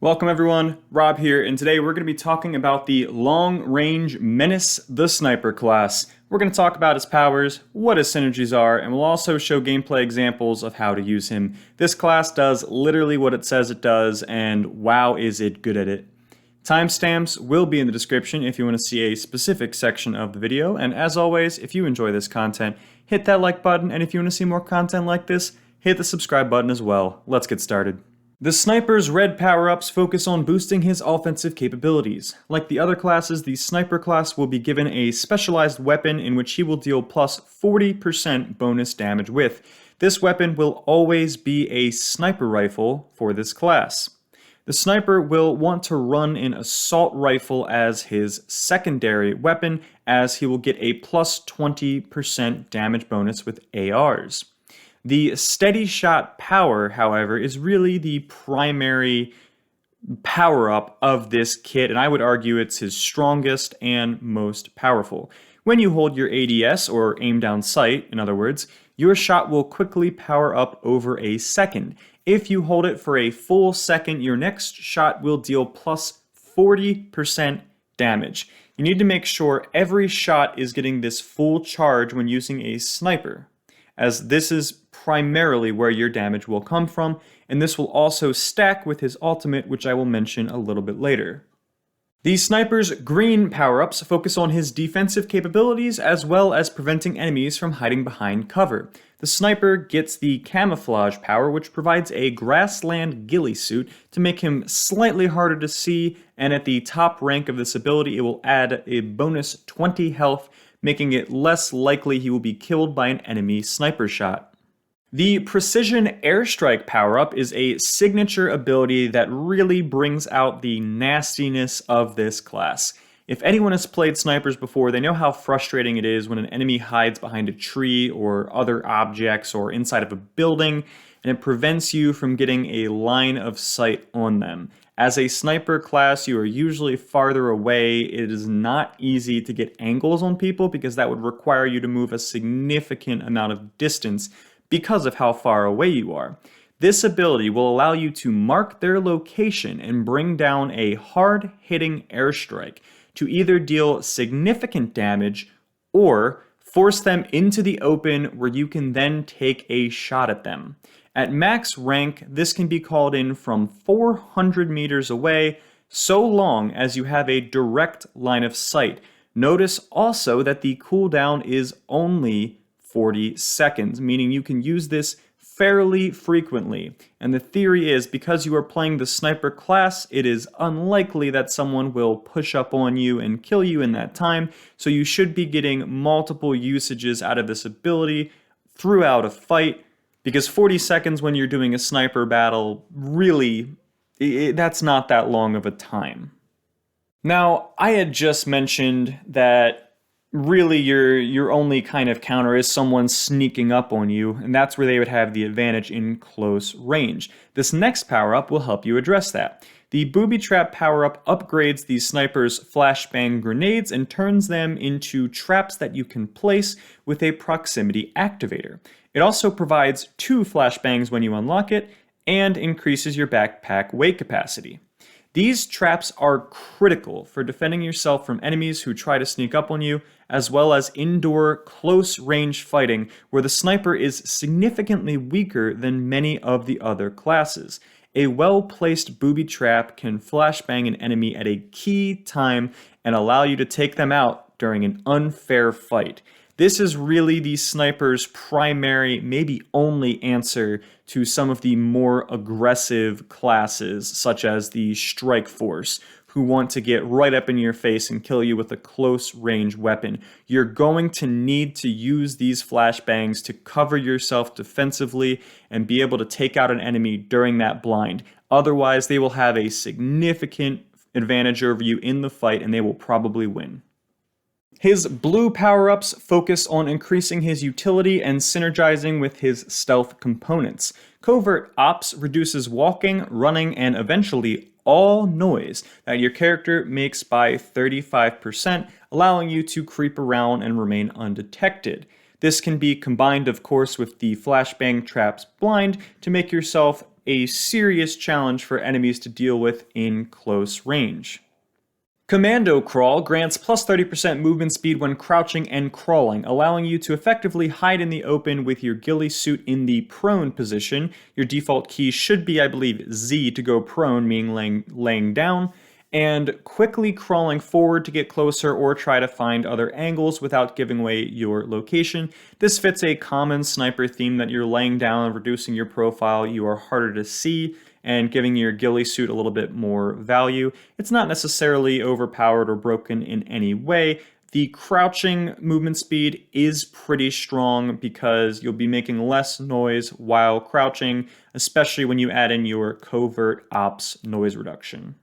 Welcome everyone, Rob here, and today we're going to be talking about the Long Range Menace the Sniper class. We're going to talk about his powers, what his synergies are, and we'll also show gameplay examples of how to use him. This class does literally what it says it does, and wow is it good at it. Timestamps will be in the description if you want to see a specific section of the video, and as always, if you enjoy this content, hit that like button, and if you want to see more content like this, hit the subscribe button as well. Let's get started. The Sniper's red power-ups focus on boosting his offensive capabilities. Like the other classes, the Sniper class will be given a specialized weapon in which he will deal plus 40% bonus damage with. This weapon will always be a sniper rifle for this class. The Sniper will want to run an assault rifle as his secondary weapon, as he will get a plus 20% damage bonus with ARs. The steady shot power, however, is really the primary power-up of this kit, and I would argue it's his strongest and most powerful. When you hold your ADS, or aim down sight, in other words, your shot will quickly power up over a second. If you hold it for a full second, your next shot will deal plus 40% damage. You need to make sure every shot is getting this full charge when using a sniper, as this is primarily where your damage will come from, and this will also stack with his ultimate, which I will mention a little bit later. The Sniper's green power-ups focus on his defensive capabilities as well as preventing enemies from hiding behind cover. The Sniper gets the camouflage power, which provides a grassland ghillie suit to make him slightly harder to see, and at the top rank of this ability it will add a bonus 20 health, making it less likely he will be killed by an enemy sniper shot. The Precision Airstrike power-up is a signature ability that really brings out the nastiness of this class. If anyone has played snipers before, they know how frustrating it is when an enemy hides behind a tree or other objects or inside of a building, and it prevents you from getting a line of sight on them. As a sniper class, you are usually farther away. It is not easy to get angles on people because that would require you to move a significant amount of distance because of how far away you are. This ability will allow you to mark their location and bring down a hard-hitting airstrike to either deal significant damage or force them into the open where you can then take a shot at them. At max rank, this can be called in from 400 meters away, so long as you have a direct line of sight. Notice also that the cooldown is only 40 seconds, meaning you can use this fairly frequently. And the theory is, because you are playing the Sniper class, it is unlikely that someone will push up on you and kill you in that time, so you should be getting multiple usages out of this ability throughout a fight, because 40 seconds when you're doing a sniper battle, really, that's not that long of a time. Now, I had just mentioned that really your only kind of counter is someone sneaking up on you, and that's where they would have the advantage in close range. This next power-up will help you address that. The Booby Trap power-up upgrades the Sniper's flashbang grenades and turns them into traps that you can place with a proximity activator. It also provides 2 flashbangs when you unlock it, and increases your backpack weight capacity. These traps are critical for defending yourself from enemies who try to sneak up on you, as well as indoor close-range fighting, where the Sniper is significantly weaker than many of the other classes. A well-placed booby trap can flashbang an enemy at a key time and allow you to take them out during an unfair fight. This is really the Sniper's primary, maybe only answer to some of the more aggressive classes, such as the Strike Force, who want to get right up in your face and kill you with a close-range weapon. You're going to need to use these flashbangs to cover yourself defensively and be able to take out an enemy during that blind. Otherwise, they will have a significant advantage over you in the fight, and they will probably win. His blue power-ups focus on increasing his utility and synergizing with his stealth components. Covert Ops reduces walking, running, and eventually all noise that your character makes by 35%, allowing you to creep around and remain undetected. This can be combined, of course, with the flashbang traps blind to make yourself a serious challenge for enemies to deal with in close range. Commando Crawl grants plus 30% movement speed when crouching and crawling, allowing you to effectively hide in the open with your ghillie suit in the prone position. Your default key should be, I believe, Z to go prone, meaning laying down, and quickly crawling forward to get closer or try to find other angles without giving away your location. This fits a common sniper theme that you're laying down and reducing your profile, you are harder to see, and giving your ghillie suit a little bit more value. It's not necessarily overpowered or broken in any way. The crouching movement speed is pretty strong because you'll be making less noise while crouching, especially when you add in your covert ops noise reduction.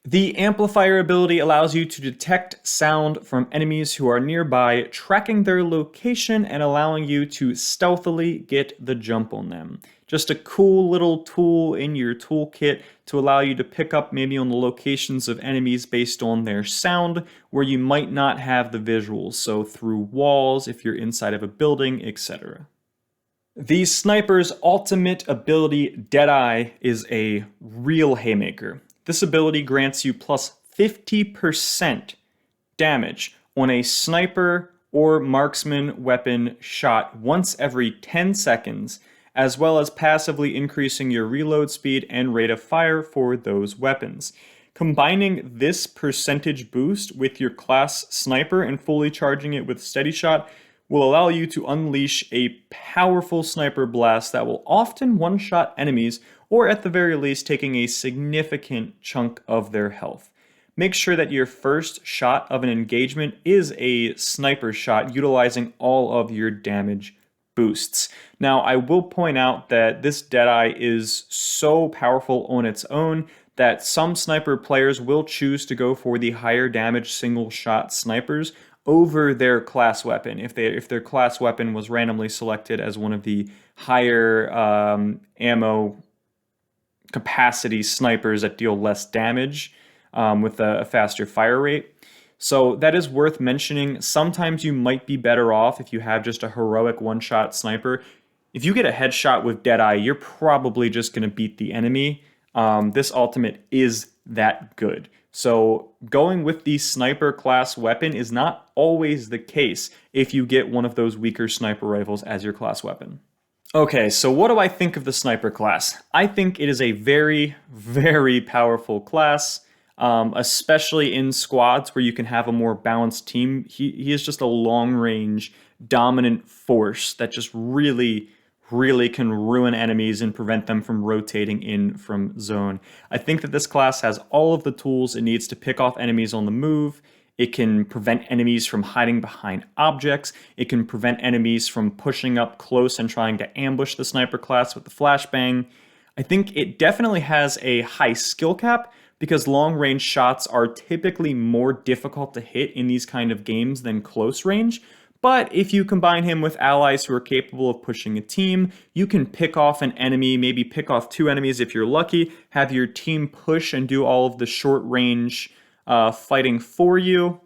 The amplifier ability allows you to detect sound from enemies who are nearby, tracking their location and allowing you to stealthily get the jump on them. Just a cool little tool in your toolkit to allow you to pick up maybe on the locations of enemies based on their sound, where you might not have the visuals, so through walls, if you're inside of a building, etc. The sniper's ultimate ability, Deadeye, is a real haymaker. This ability grants you plus 50% damage on a sniper or marksman weapon shot once every 10 seconds, as well as passively increasing your reload speed and rate of fire for those weapons. Combining this percentage boost with your class sniper and fully charging it with steady shot will allow you to unleash a powerful sniper blast that will often one-shot enemies, or at the very least taking a significant chunk of their health. Make sure that your first shot of an engagement is a sniper shot utilizing all of your damage boosts. Now, I will point out that this Deadeye is so powerful on its own that some sniper players will choose to go for the higher damage single shot snipers over their class weapon if their class weapon was randomly selected as one of the higher ammo capacity snipers that deal less damage with a faster fire rate. So that is worth mentioning. Sometimes you might be better off if you have just a heroic one-shot sniper. If you get a headshot with Deadeye, you're probably just going to beat the enemy. This ultimate is that good. So going with the sniper class weapon is not always the case if you get one of those weaker sniper rifles as your class weapon. Okay, so what do I think of the sniper class? I think it is a very, very powerful class, especially in squads where you can have a more balanced team. He is just a long-range, dominant force that just really can ruin enemies and prevent them from rotating in from zone. I think that this class has all of the tools it needs to pick off enemies on the move. It can prevent enemies from hiding behind objects. It can prevent enemies from pushing up close and trying to ambush the sniper class with the flashbang. I think it definitely has a high skill cap because long-range shots are typically more difficult to hit in these kind of games than close range. But if you combine him with allies who are capable of pushing a team, you can pick off an enemy, maybe pick off two enemies if you're lucky, have your team push and do all of the short-range fighting for you,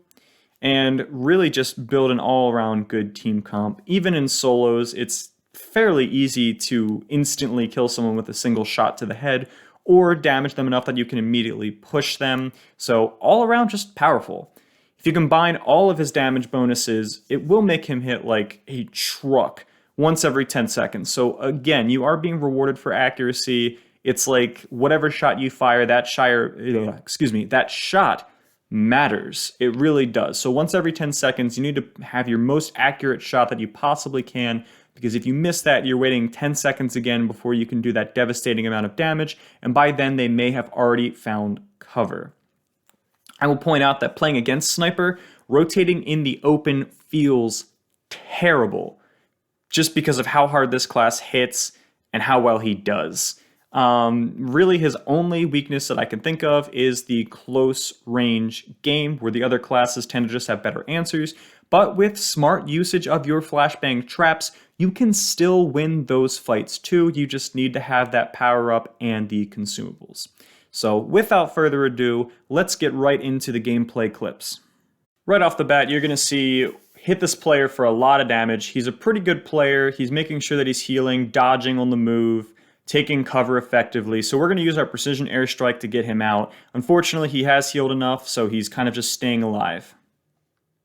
and really just build an all-around good team comp. Even in solos, it's fairly easy to instantly kill someone with a single shot to the head, or damage them enough that you can immediately push them. So all around just powerful. If you combine all of his damage bonuses, it will make him hit like a truck once every 10 seconds. So again, you are being rewarded for accuracy. It's like whatever shot you fire, that shot matters. It really does. So once every 10 seconds, you need to have your most accurate shot that you possibly can, because if you miss that, you're waiting 10 seconds again before you can do that devastating amount of damage, and by then they may have already found cover. I will point out that playing against Sniper, rotating in the open feels terrible just because of how hard this class hits and how well he does. Really, his only weakness that I can think of is the close range game, where the other classes tend to just have better answers. But with smart usage of your flashbang traps, you can still win those fights too. You just need to have that power up and the consumables. So without further ado, let's get right into the gameplay clips. Right off the bat, you're going to see hit this player for a lot of damage. He's a pretty good player. He's making sure that he's healing, dodging on the move, taking cover effectively. So we're going to use our precision airstrike to get him out. Unfortunately, he has healed enough, so he's kind of just staying alive.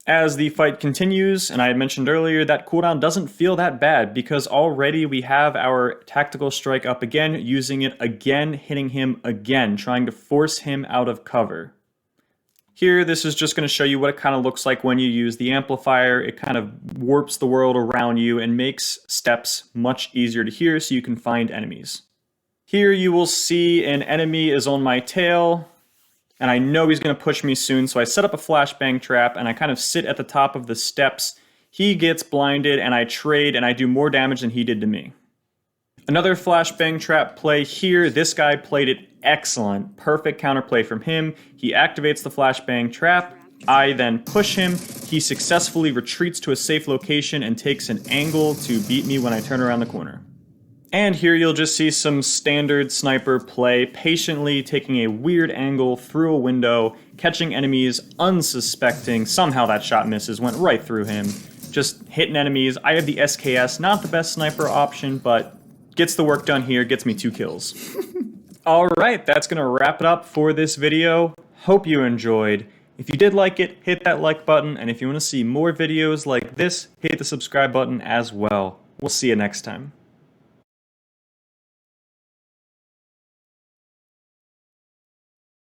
As the fight continues, and I had mentioned earlier, that cooldown doesn't feel that bad because already we have our tactical strike up again, using it again, hitting him again, trying to force him out of cover. Here, this is just going to show you what it kind of looks like when you use the amplifier. It kind of warps the world around you and makes steps much easier to hear so you can find enemies. Here you will see an enemy is on my tail, and I know he's going to push me soon, so I set up a flashbang trap, and I kind of sit at the top of the steps. He gets blinded, and I trade, and I do more damage than he did to me. Another flashbang trap play here. This guy played it excellent. Perfect counterplay from him. He activates the flashbang trap. I then push him. He successfully retreats to a safe location and takes an angle to beat me when I turn around the corner. And here you'll just see some standard sniper play, patiently taking a weird angle through a window, catching enemies unsuspecting. Somehow that shot misses, went right through him. Just hitting enemies. I have the SKS, not the best sniper option, but gets the work done here, gets me 2 kills. Alright, that's going to wrap it up for this video. Hope you enjoyed. If you did like it, hit that like button, and if you want to see more videos like this, hit the subscribe button as well. We'll see you next time.